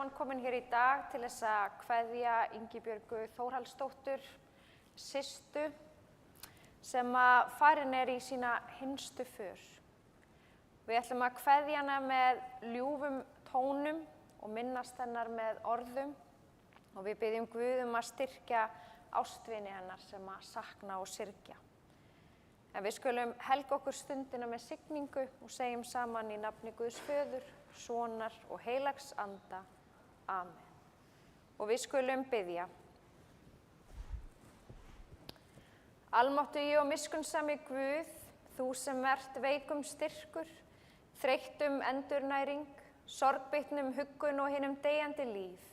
samankomin hér í dag til þess að kveðja Ingibjörgu Þórhallsdóttur, systu, sem farin í sína hinstu för. Við ætlum að kveðja hana með ljúfum tónum og minnast hennar með orðum og við biðjum Guð að styrkja ástvini hennar sem sakna og syrgja. En við skulum helga okkur stundina með signingu og segjum saman í nafni Guðs Föður, Sonar og Heilags Anda. Amen. Og við skulum biðja. Almáttugi og miskunnsami Guð, þú sem ert veikum styrkur, þreyttum endurnæring, sorgbyttnum huggun og hinum deyjandi líf.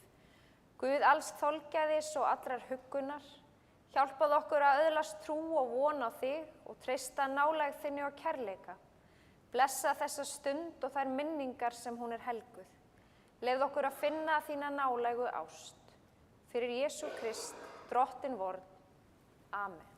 Guð alls þolgæðis og allrar huggunar, hjálpað okkur að öðlast trú og von á þig og treysta nálægð þinni og kærleika. Blessa þessa stund og þær minningar sem hún helguð. Leyfðu okkur að finna þína nálægu ást. Fyrir Jesú Krist, Drottinn vorn. Amen.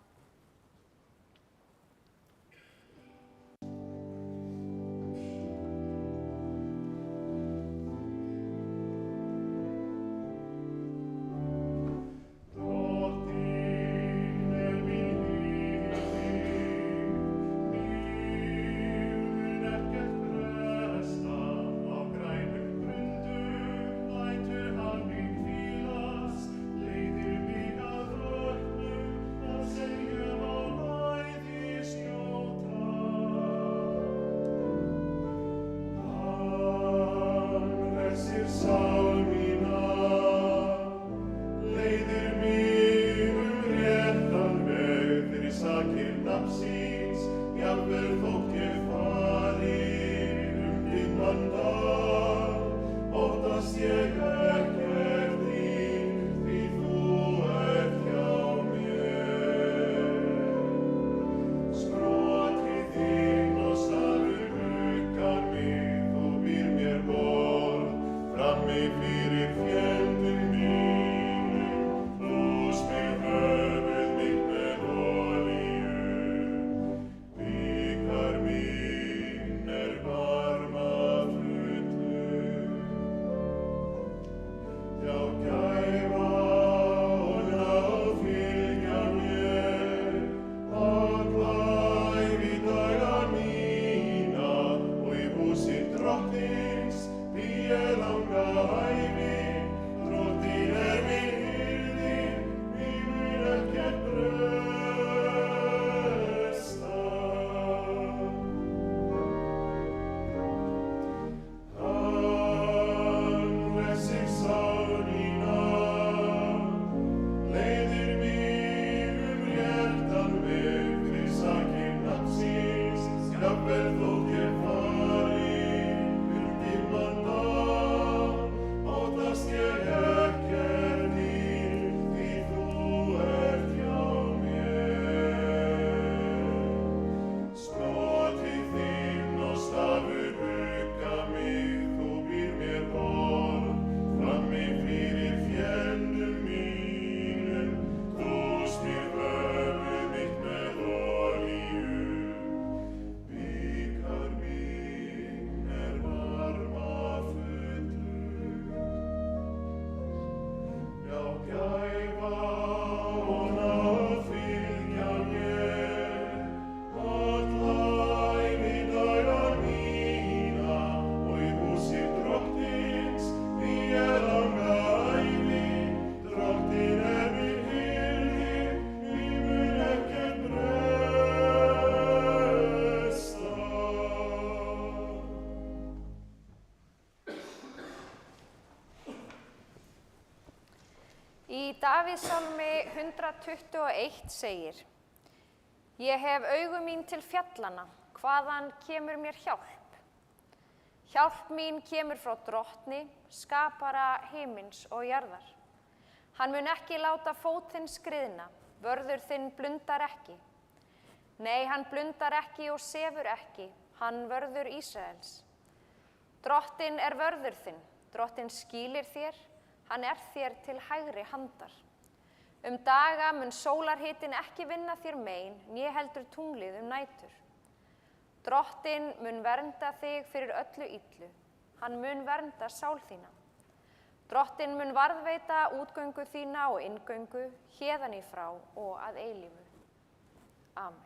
Í Davíðssálmi 121 segir: Ég hef augu mín til fjallanna, hvaðan kemur mér hjálp? Hjálp mín kemur frá Drottni, skapara himins og jarðar. Hann mun ekki láta fót þinn skriðna, vörður þinn blundar ekki. Nei, hann blundar ekki og sefur ekki, hann vörður Ísraels. Drottinn er vörður þinn, Drottinn skýlir þér, hann þér til hægri handar. Daga mun sólarhitinn ekki vinna þér mein, né heldur tunglið nætur. Drottinn mun vernda þig fyrir öllu illu, hann mun vernda sál þína. Drottinn mun varðveita útgöngu þína og inngöngu, héðan í frá og að eilífu. Amen.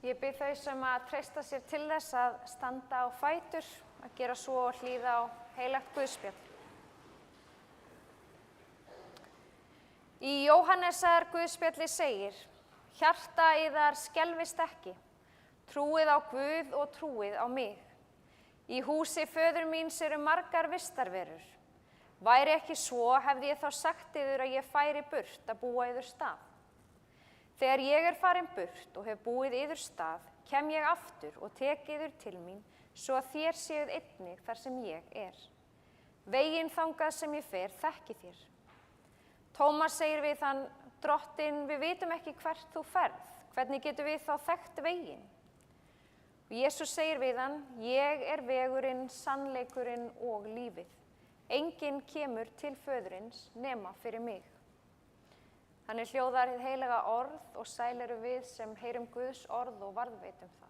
Ég bið þau sem að treysta sér til þess að standa á fætur, að gera svo og hlýða á heilagt Guðspjall. Í Jóhannesar Guðspjalli segir: Hjarta yðar skelfist ekki, trúið á Guð og trúið á mig. Í húsi föður míns eru margar vistarverur. Væri ekki svo, hefði ég þá sagt yður að ég færi burt að búa yður stað. Þegar ég er farin burt og hef búið yður stað, kem ég aftur og tek yður til mín, svo að þér séuð einnig þar sem ég er. Veginn þangað sem ég fer, þekki þér. Tómas segir við hann: Drottinn, við vitum ekki hvert þú ferð, hvernig getum við þá þekkt veginn? Og Jesús segir við hann: Ég er vegurinn, sannleikurinn og lífið. Enginn kemur til föðurins nema fyrir mig. Þannig hljóðar hið heilaga orð og sæl eru við sem heyrum Guðs orð og varðveitum það.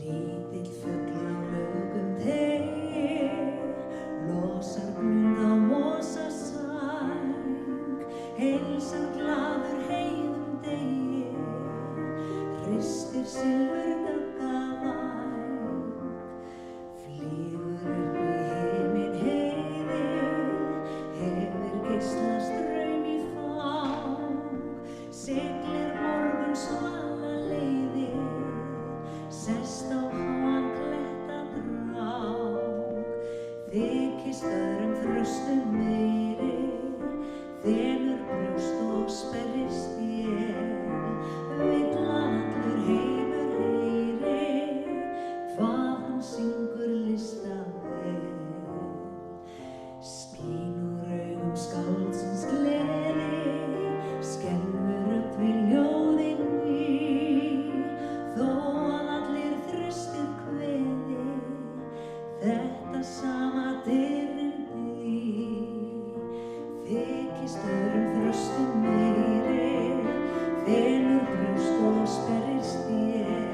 Lítill fugl á lögum degi, losar blund á mosasæng, heilsar glaður heiðum degi, hristir silfurgaggavæng, flýgur upp í himinn heiði, hefur geislastraum í fang, siglir morgun svala leiðir, sest á háan klettadrang, þykist öðrum þröstum meiri, þenur brjóst og sperrist ég, vill að allur heimur heyri, hvað hann syngur listavel. Skín úr augum skáldsins gleði, skelfur rödd við ljóðin ný, þó að allir þröstir kveði, þetta sama dirndi. Þykist öðrum þröstum meiri, þenur brjóst og sperrist ég,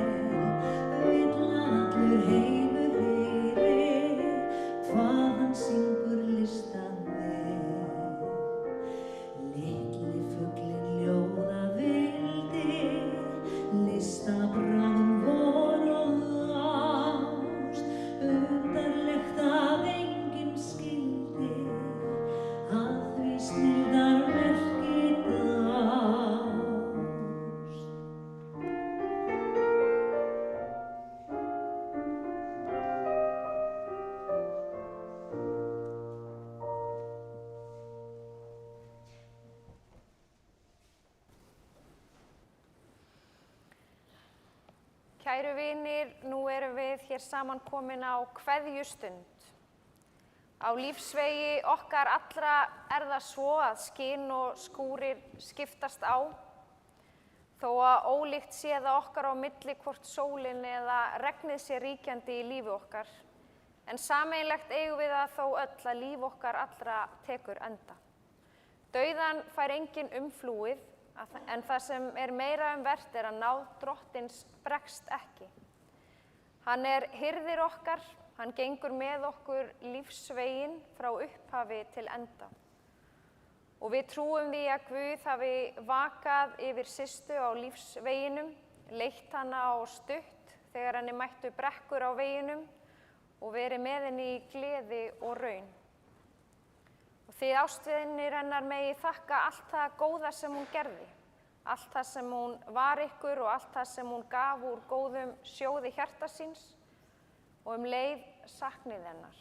vill að allur heimur heyri, hvað hann syngur listavel. Litli fuglinn ljóða vildi, listabragðum vor og ást, undarlegt að enginn skildi, að því snilldarverki dást. Kæru vinir, nú erum við hér saman komin á kveðjustund. Á lífsvegi okkar allra er það svo að skinn og skúrir skiptast á, þó að ólíkt sé það okkar á milli hvort sólin eða regnið sé ríkjandi í lífi okkar, en sameiginlegt eigum við það þó öll að líf okkar allra tekur enda. Dauðan fær enginn umflúið, en það sem er meira vert er að náð Drottins bregst ekki. Hann er hirðir okkar, hann gengur með okkur lífsveginn frá upphafi til enda. Og við trúum því að Guð hafi vakað yfir Systu á lífsveginum, leitt hana á stutt þegar henni mættu brekkur á veginum og verið með henni í gleði og raun. Og þið ástvinir hennar megi þakka allt það góða sem hún gerði, allt það sem hún var ykkur og allt það sem hún gaf úr góðum sjóði hjarta síns og leið saknið hennar.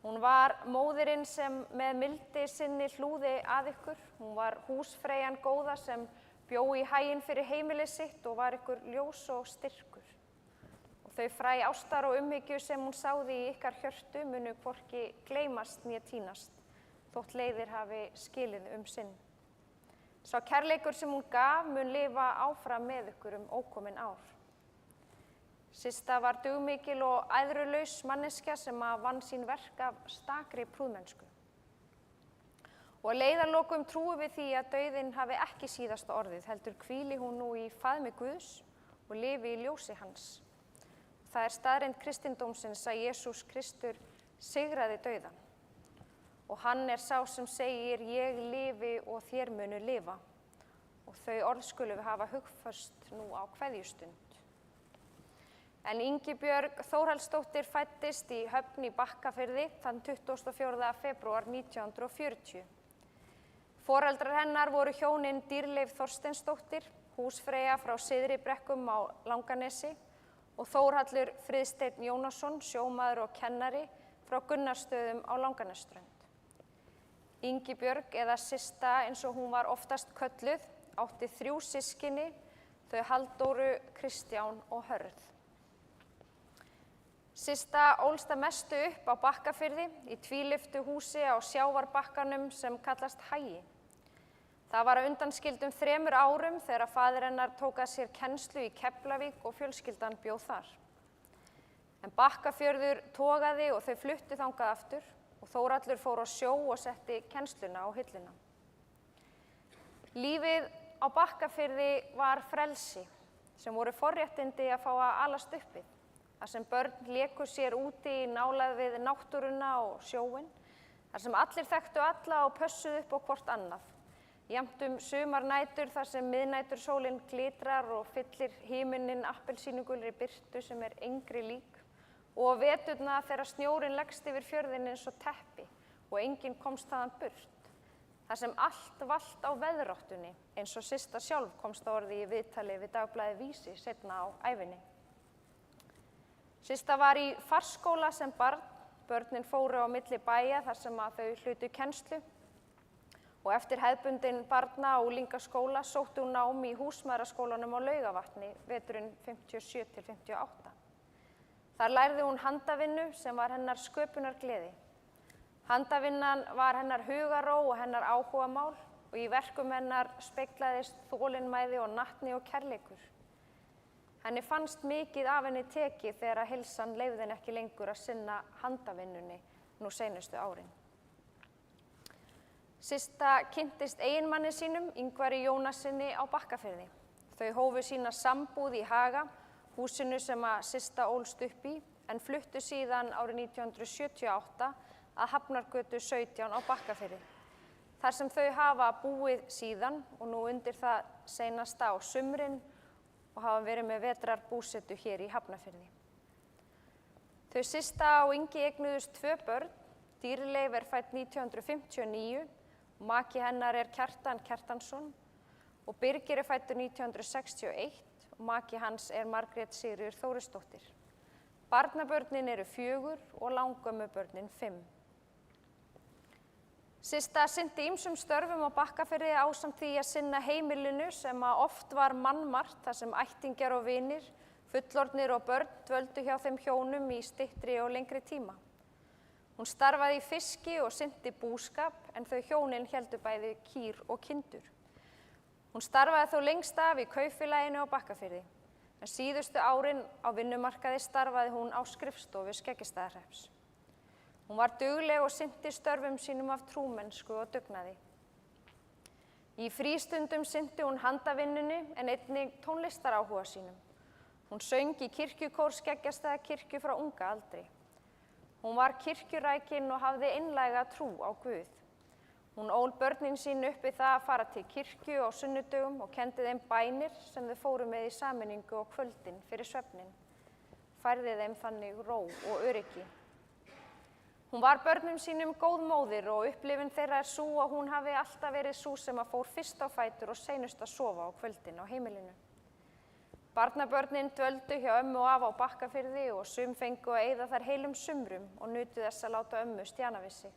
Hún var móðirin sem með mildi sinni hlúði að ykkur, hún var húsfreyjan góða sem bjó í haginn fyrir heimilið sitt og var ykkur ljós og styrkur. Og þau fræ ástar og umhyggju sem hún sáði í ykkar hjörtu munu hvorki gleymast né tínast, þótt leiðir hafi skilið sinn. Sá kærleikur sem hún gaf mun lifa áfram með ykkur ókomin ár. Systa var dugmikil og æðrulaus manneskja sem vann sín verk af stakri prúðmennsku. Og að leiðarlokum trúum við því að dauðinn hafi ekki síðasta orðið, heldur hvíli hún nú í faðmi Guðs og lifi í ljósi hans. Það er staðreynd kristindómsins að Jesús Kristur sigraði dauðann. Og hann er sá sem segir, ég lifi og þér munu lifa. Og þau orð skulum við hafa hugfast nú á kveðjustund. En Ingibjörg Þórhallsdóttir fæddist í Höfn í Bakkafirði þann 24. febrúar 1940. Foreldrar hennar voru hjónin Dýrleif Þorsteinsdóttir, húsfreyja frá Syðri Brekkum á Langanesi og Þórhallur Friðsteinn Jónasson, sjómaður og kennari frá Gunnarsstöðum á Langanesströnd. Ingibjörg, eða Systa eins og hún var oftast kölluð, átti 3 systkini, þau Halldóru, Kristján og Hörð. Systa ólst að mestu upp á Bakkafirði í tvílyftu húsi á sjávarbakkanum sem kallast Hægi. Það var að undanskildum 3 árum þegar faðir hennar tók að sér kennslu í Keflavík og fjölskyldan bjó þar. En Bakkafjörður togaði og þau fluttu þangað aftur og Þórhallur fór á sjó og setti kennsluna á hilluna. Lífið á Bakkafirði var frelsi sem voru forréttindi að fá að alast uppið. Þar sem börn léku sér úti í nálægð við náttúruna og sjóinn, þar sem allir þekktu alla og pössuðu upp á hvort annað. Jafnt sumarnætur þar sem miðnætursólin glitrar og fyllir himininn appelsínugulri birtu sem er engri lík og veturna þegar snjórinn leggst yfir fjörðinn eins og teppi og enginn komst þaðan burt. Þar sem allt valt á veðráttunni eins og Systa sjálf komst á orði í viðtali við dagblaðið Vísi seinna á ævinni. Systa var í farskóla sem barn, börnin fóru á milli bæja þar sem að þau hlutu kennslu og eftir hefðbundinn barna- og unglingaskóla sótti hún nám í húsmæðraskólanum á Laugavatni veturinn 57 til 58. Þar lærði hún handavinnu sem var hennar sköpunargleði. Handavinnan var hennar hugarró og hennar áhugamál og í verkum hennar speglaðist þolinmæði og natni og kærleikur. Henni fannst mikið af henni tekið þegar að heilsan leyfði henni ekki lengur að sinna handavinnunni nú seinustu árin. Systa kynntist eiginmanni sínum, Ingvari Jónassyni á Bakkafirði. Þau hófu sína sambúð í Haga, húsinu sem að Systa ólst upp í, en fluttu síðan árið 1978 að Hafnargötu 17 á Bakkafirði. Þar sem þau hafa búið síðan og nú undir það seinasta á sumrin og hafa verið með vetrarbúsetu hér í Hafnarfirði. Þau Systa og Ingi eignuðust 2 börn, Dýrleif er fædd 1959, maki hennar er Kjartan Kjartansson og Birgir er fæddur 1961 og maki hans er Margrét Sigríður Þórisdóttir. Barnabörnin eru 4 og langömmubörnin 5. Systa sinnti ýmsum störfum á Bakkafirði ásamt því að sinna heimilinu sem að oft var mannmargt þar sem ættingjar og vinir, fullorðnir og börn dvöldu hjá þeim hjónum í styttri og lengri tíma. Hún starfaði í fiski og sinnti búskap en þau hjónin héldu bæði kýr og kindur. Hún starfaði þó lengst af í kaupfélaginu á Bakkafirði en síðustu árin á vinnumarkaði starfaði hún á skrifstofu Skeggistaðahrepps. Hún var dugleg og sinnti störfum sínum af trúmennsku og dugnaði. Í frístundum sinnti hún handavinnunni en einnig tónlistaráhuga sínum. Hún söng í kirkjukór Skeggjastaðakirkju frá unga aldri. Hún var kirkjurækin og hafði einlæga trú á Guð. Hún ól börnin sín upp við það að fara til kirkju á sunnudögum og kenndi þeim bænir sem þau fóru með í sameiningu á kvöldin fyrir svefnin. Færði þeim þannig ró og öryggi. Hún var börnum sínum góð móðir og upplifun þeirra er sú að hún hafi alltaf verið sú sem að fór fyrst á fætur og seinust að sofa á kvöldin á heimilinu. Barnabörnin dvöldu hjá ömmu og afa á Bakkafirði og sum fengu að eyða þar heilum sumrum og nutu þess að láta ömmu stjana við sig.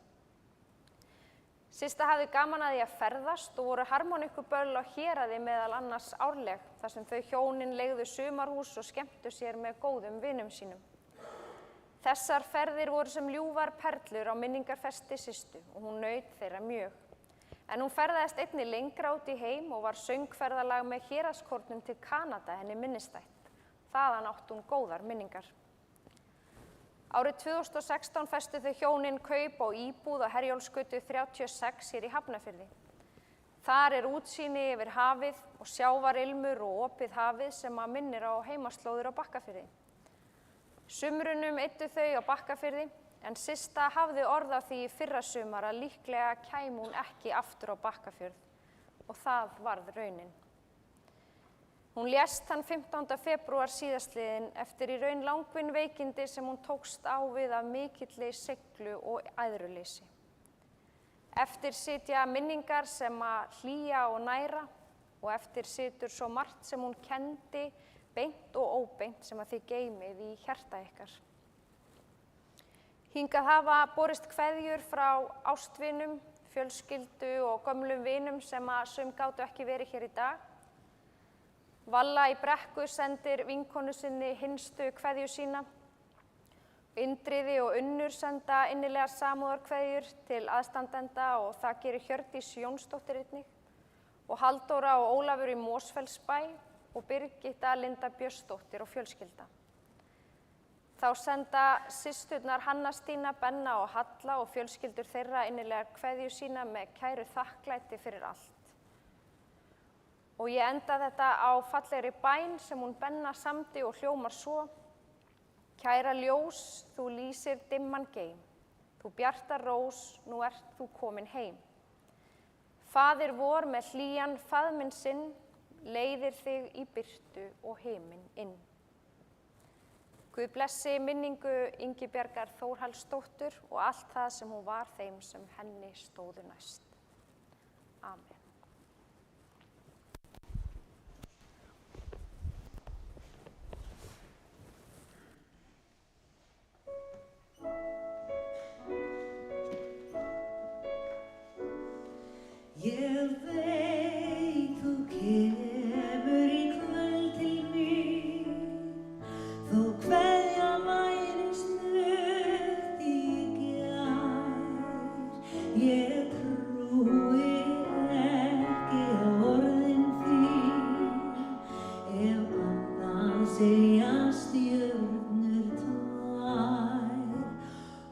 Systa hafði gaman að því að ferðast og voru harmoníkuböll á Héraði meðal annars árleg þar sem þau hjónin leigðu sumarhús og skemmtu sér með góðum vinum sínum. Þessar ferðir voru sem ljúfar perlur á minningarfesti Systu og hún naut þeirra mjög. En hún ferðaðist einnig lengra út í heim og var söngferðalag með héraðskórnum til Kanada henni minnistætt. Þaðan átti hún góðar minningar. Árið 2016 festu þau hjónin kaup á íbúð á Herjólfsgötu 36 hér í Hafnarfirði. Þar er útsýni yfir hafið og sjávarilmur og opið hafið sem að minnir á heimaslóðir á Bakkafirði. Sumrunum eyddu þau á Bakkafirði en Systa hafði orð á því í fyrrasumar að líklega kæmi hún ekki aftur á Bakkafjörð og það varð raunin. Hún lést þann 15. febrúar síðastliðinn eftir í raun langvinn veikindi sem hún tókst á við af mikilli seiglu og æðruleysi. Eftir sitja minningar sem að hlýja og næra og eftir situr svo margt sem hún kenndi, beint og óbeint sem að þið geymið í hjarta ykkar. Hingað hafa borist kveðjur frá ástvinum, fjölskyldu og gömlum vinum sem að sum gátu ekki verið hér í dag. Valla í Brekku sendir vinkonu sinni hinstu kveðju sína. Indriði og Unnur senda innilegar samúðarkveðjur til aðstandenda og það gerir Hjördís Jónsdóttir einnig. Og Halldóra og Ólafur í Mosfellsbæ og Birgitta Linda Björnsdóttir og fjölskylda. Þá senda systurnar Hanna Stína, Benna og Halla og fjölskyldur þeirra innilegar kveðju sína með kæru þakklæti fyrir allt. Og ég enda þetta á fallegri bæn sem hún Benna samdi og hljómar svo. Kæra ljós, þú lýsir dimman geim, þú bjarta rós, nú ert þú komin heim. Faðir vor með hlýjan faðminn sinn, leiðir þig í birtu og heiminn inn. Guð blessi minningu Ingibjargar Þórhallsdóttur og allt það sem hún var þeim sem henni stóðu næst. Amen. Ég veit þú kemur í kvöld til mín, þó kveðjan væri stutt í gær. Ég trúi ekki á orðin þín, ef annað segja stjörnur tvær.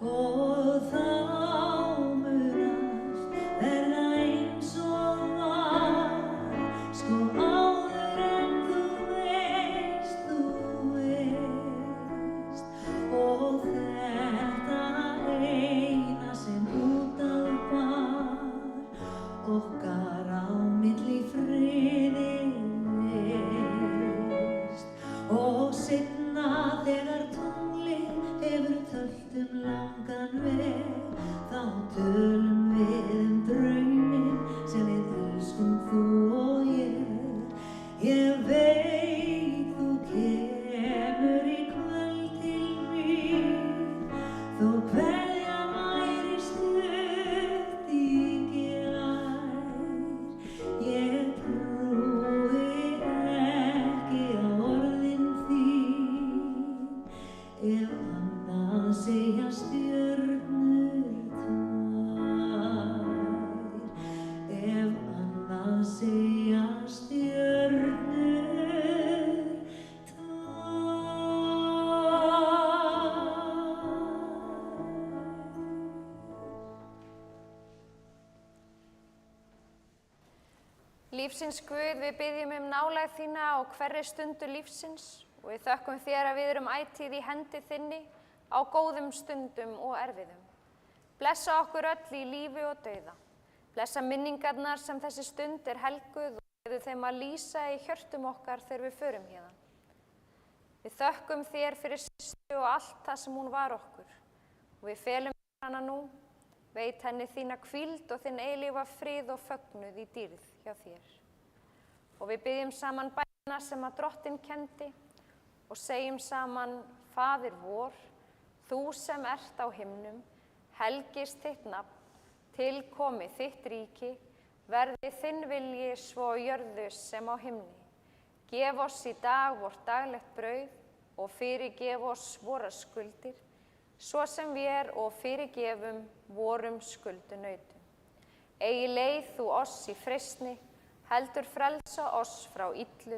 Og þá Lífsins Guð, við biðjum nálægð þína á hverri stundu lífsins og við þökkum þér að við erum ætíð í hendi þinni á góðum stundum og erfiðum. Blessa okkur öll í lífi og dauða. Blessa minningarnar sem þessi stund er helguð og leyfðu þeim að lýsa í hjörtum okkar þegar við förum héðan. Við þökkum þér fyrir Systu og allt það sem hún var okkur og við felum hana nú, veit henni þína hvíld og þinn eilífa frið og fögnuð í dýrð hjá þér. Og við biðjum saman bænina sem að Drottinn kenndi og segjum saman: Faðir vor, þú sem ert á himnum, helgist þitt nafn, tilkomi þitt ríki, verði þinn vilji svo á jörðu sem á himni. Gef oss í dag vort daglegt brauð og fyrirgef oss vorar skuldir, svo sem vér og fyrirgefum vorum skuldunautum. Eigi leið þú oss í freistni, heldur frelsa oss frá illu,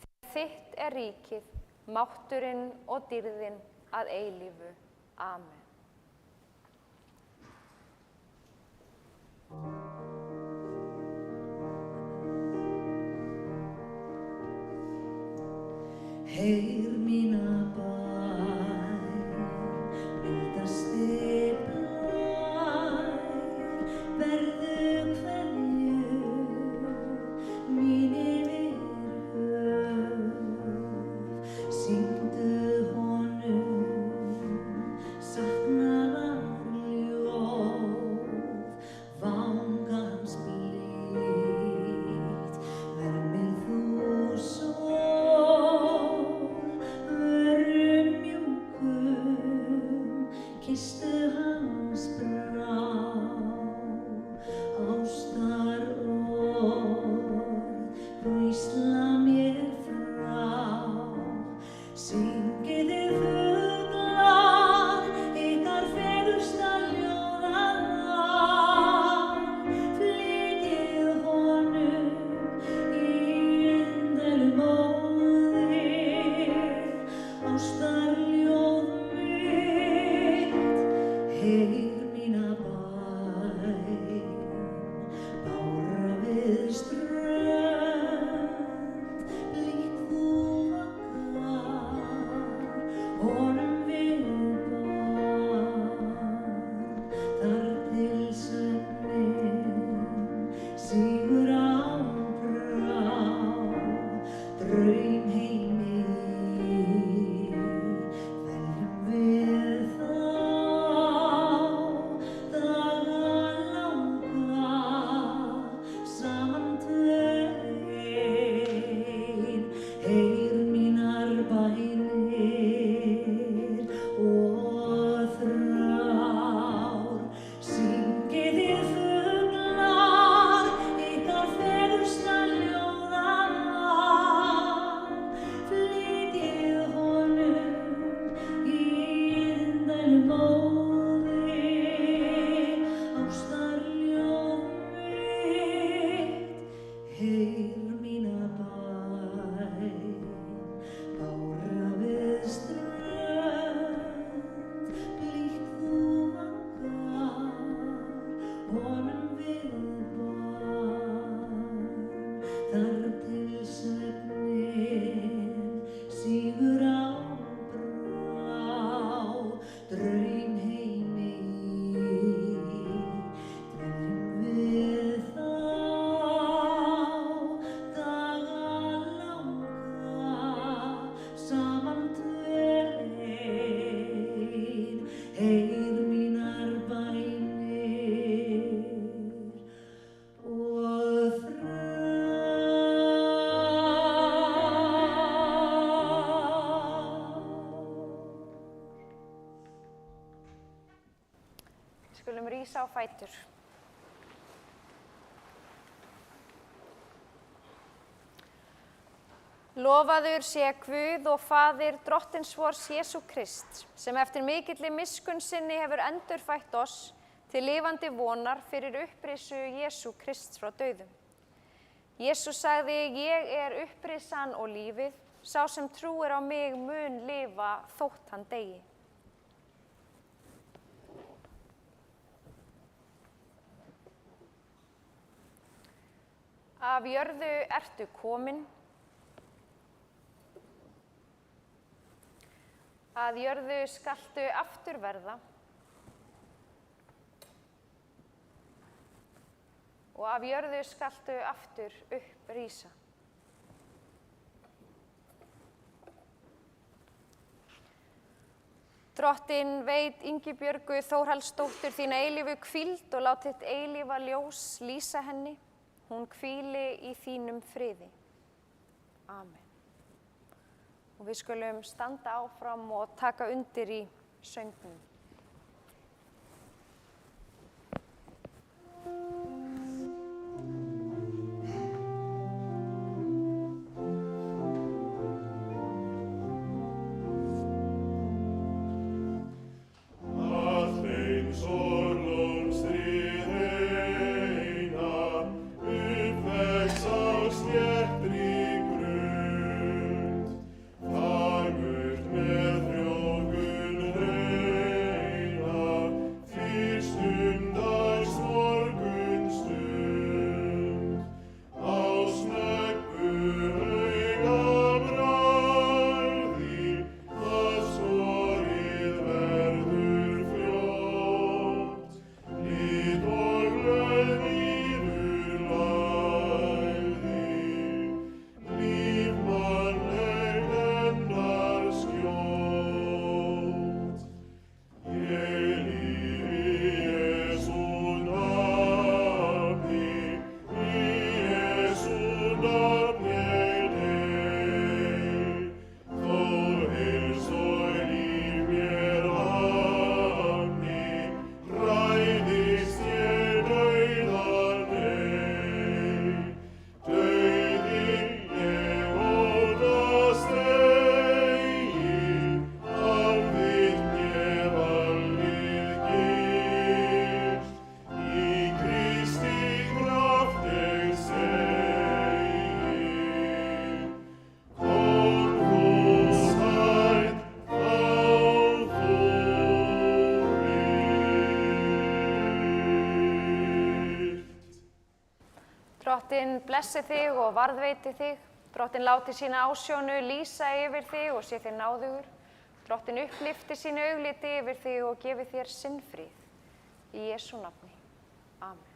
því þitt er ríkið, mátturinn og dýrðin að eilífu. Amen. heyr mína bæn, mildasti blær, berðu kveðju mín yfir höf, syngdu honum saknaðar ljóð, vanga hans blítt, vermið þú sól, vörum mjúkum, kysstu hans brá, ástarorð, hvísla mér frá, syngið þið fuglar, ykkar fegursta ljóðalag, flytjið honum í indælum móðir, ástarljóð mitt, heyr mína bæn, bára við strönd, líkt þú vakar, honum við barn, þar til svefninn sígur á brá, draumheimi veljum við þá, daga langa, saman tveir, heyr mínar bænir og þrár, syngið þið fuglar, ykkar fegursta ljóðalag, flytjið honum í indælum móðir, ástarljóð mitt, heyr mína bæn, bára við strönd, líkt þú vakar, honum við barn, þar til svefninn sígur á brá, draumheimi dveljum við þá, daga langa, saman tveir, heyr mínar bænir og Skulum rísa á fætur. Lofaður sé Guð og Faðir Drottins vors Jesú Krist, sem eftir mikilli miskunn sinni hefur endurfætt oss til lifandi vonar fyrir upprisu Jesú Krists frá dauðum. Jesús sagði, ég er upprisan og lífið, sá sem trúir á mig mun lifa þótt hann deyi. Af jörðu ertu komin, að jörðu skaltu aftur verða og af jörðu skaltu aftur upp rísa. Drottinn veit Ingibjörgu Þórhallsdóttur þína eilífu hvíld og lát þitt eilífa ljós lýsa henni. Hún hvíli í þínum friði. Amen. Og við skulum standa áfram og taka undir í söngnum. Stundar sorgur Drottinn blessi þig og varðveiti þig. Drottinn láti sína ásjónu lýsa yfir þig og sé þér náðugur. Drottinn upplyfti sínu augliti yfir þig og gefi þér sinn frið. Í Jesú nafni. Amen.